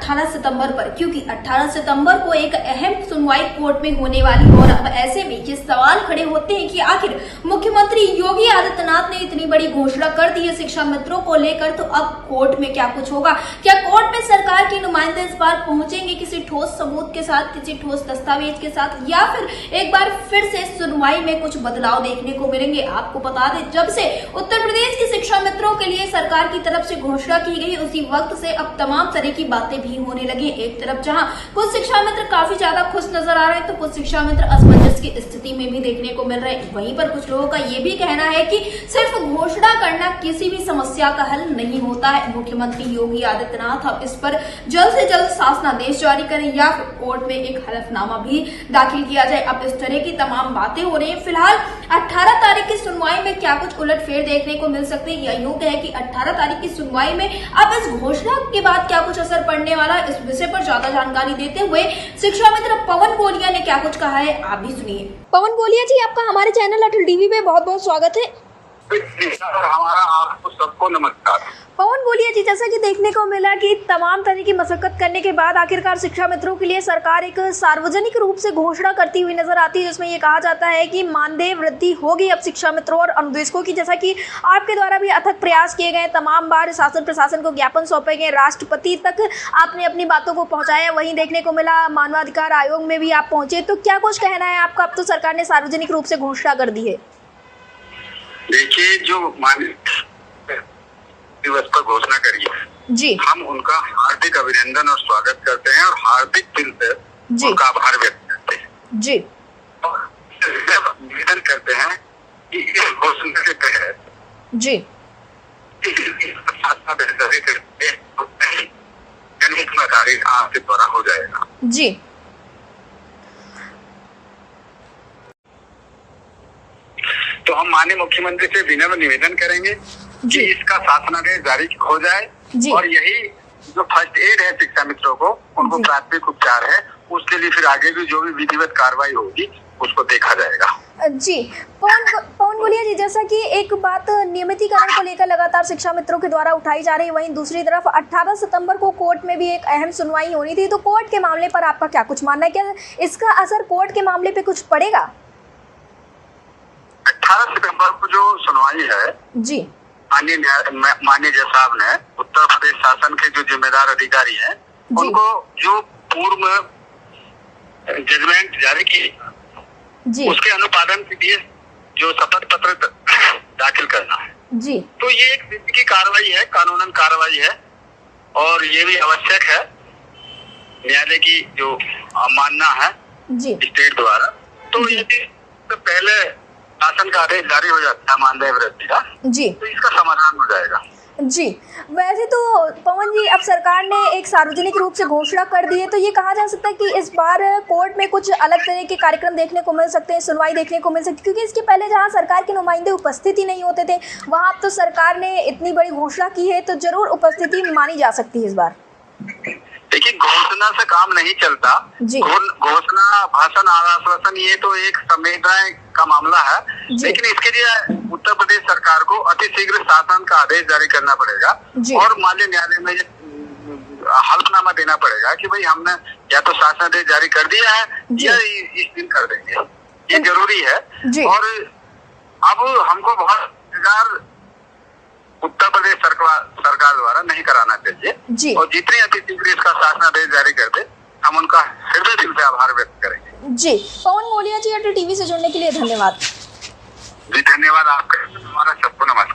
18 सितंबर पर, क्योंकि 18 सितंबर को एक अहम सुनवाई कोर्ट में होने वाली। और अब ऐसे में ये सवाल खड़े होते हैं कि आखिर मुख्यमंत्री योगी आदित्यनाथ ने इतनी बड़ी घोषणा कर दी है शिक्षा मित्रों को लेकर, तो अब कोर्ट में क्या कुछ होगा? क्या कोर्ट में सरकार के नुमाइंदे इस बार पहुंचेंगे किसी ठोस सबूत के साथ, किसी ठोस दस्तावेज के साथ, या फिर एक बार फिर से सुनवाई में कुछ बदलाव देखने को मिलेंगे? आपको बता दें, जब से उत्तर प्रदेश की शिक्षा मित्रों के लिए सरकार की तरफ से घोषणा की गई, उसी वक्त से अब तमाम तरह की बातें भी होने लगी। एक तरफ जहां कुछ शिक्षा मित्र काफी ज्यादा खुश नजर आ रहे हैं, तो कुछ शिक्षा मित्र असमंजस की स्थिति में भी देखने को मिल रहे हैं। वहीं पर कुछ लोगों का ये भी कहना है कि सिर्फ घोषणा करना किसी भी समस्या का हल नहीं होता है। मुख्यमंत्री योगी आदित्यनाथ अब इस पर जल्द से जल्द शासनादेश जारी करें या फिर कोर्ट में एक हलफनामा भी दाखिल किया जाए। अब इस तरह की तमाम बातें हो रही है। फिलहाल 18 तारीख की सुनवाई में क्या कुछ उलटफेर देखने को मिल सकती है, यह यूं है कि 18 तारीख की सुनवाई में अब इस घोषणा के बाद क्या कुछ असर पड़ने वाला है, इस विषय पर ज्यादा जानकारी देते हुए शिक्षा मित्र पवन गोलिया ने क्या कुछ कहा है, आप भी सुनिए। पवन गोलिया जी, आपका हमारे चैनल अटल टीवी पे बहुत बहुत स्वागत है। हमारा आपको सबको नमस्कार। पवन गोलिया जी, जैसा कि देखने को मिला कि तमाम तरह की मशक्कत करने के बाद आखिरकार शिक्षा मित्रों के लिए सरकार एक सार्वजनिक रूप से घोषणा करती हुई नजर आती है, जिसमें ये कहा जाता है कि मानदेय वृद्धि होगी अब शिक्षा मित्रों और अनुदेशकों की। जैसा कि आपके द्वारा भी अथक प्रयास किए गए, तमाम बार शासन प्रशासन को ज्ञापन सौंपे गए, राष्ट्रपति तक आपने अपनी बातों को पहुंचाया, वहीं देखने को मिला मानवाधिकार आयोग में भी आप पहुंचे। तो क्या कुछ कहना है आपका? अब तो सरकार ने सार्वजनिक रूप से घोषणा कर दी है। देखिए, जो माननीय दिवस पर घोषणा करी है जी, हम उनका हार्दिक अभिनंदन और स्वागत करते हैं और हार्दिक दिल से उनका आभार व्यक्त करते हैं जी। निवेदन करते हैं कि इस घोषणा के तहत जी आपके द्वारा हो जाएगा जी। तो हम माननीय मुख्यमंत्री से विनम्र निवेदन करेंगे कि इसका शासनादेश जारी हो जाए और यही जो फर्स्ट एड है शिक्षा मित्रों को, उनको प्राथमिक उपचार है, उसके लिए फिर आगे भी जो भी विधिवत कार्रवाई होगी उसको देखा जाएगा। जी पवन गोलिया जी, जैसा कि एक बात नियमितीकरण को लेकर लगातार शिक्षा मित्रों के द्वारा उठाई जा रही है, वहीं दूसरी तरफ 18 सितंबर को कोर्ट में भी एक अहम सुनवाई होनी थी, तो कोर्ट के मामले पर आपका क्या कुछ मानना है? क्या इसका असर कोर्ट के मामले पे कुछ पड़ेगा? 18 सितंबर को जो सुनवाई है जी, माननीय जज साहब ने उत्तर प्रदेश शासन के जो जिम्मेदार अधिकारी हैं उनको जो पूर्व जजमेंट जारी की उसके अनुपालन के लिए जो शपथ पत्र दाखिल करना है जी, तो ये एक विधि की कार्रवाई है, कानूनन कार्रवाई है और ये भी आवश्यक है न्यायालय की जो मानना है जी स्टेट द्वारा। तो यदि तो पहले शासन का आदेश जारी हो जाता है मानदेय वृद्धि का जी, तो इसका समाधान हो जाएगा जी। वैसे तो पवन जी, अब सरकार ने एक सार्वजनिक रूप से घोषणा कर दी है, तो ये कहा जा सकता है कि इस बार कोर्ट में कुछ अलग तरह के कार्यक्रम देखने को मिल सकते हैं, सुनवाई देखने को मिल सकती है, क्योंकि इसके पहले जहां सरकार के नुमाइंदे उपस्थित ही नहीं होते थे, वहां अब तो सरकार ने इतनी बड़ी घोषणा की है, तो जरूर उपस्थिति मानी जा सकती है इस बार। देखिए, घोषणा से काम नहीं चलता। घोषणा, भाषण, आश्वासन ये तो एक संवेदना का मामला है, लेकिन इसके लिए उत्तर प्रदेश सरकार को अतिशीघ्र शासन का आदेश जारी करना पड़ेगा और माननीय न्यायालय में हल्फनामा देना पड़ेगा कि भाई हमने या तो शासनादेश जारी कर दिया है या इस दिन कर देंगे, ये जरूरी है। और अब हमको बहुत उत्तर प्रदेश सरकार द्वारा नहीं कराना चाहिए और जितने अतिशीघ्र इसका शासनादेश जारी कर दे, हम उनका हृदय दिल से आभार व्यक्त करेंगे जी। पवन गोलिया जी, अटल टीवी से जुड़ने के लिए धन्यवाद जी। धन्यवाद आपका, हमारा सबको नमस्कार।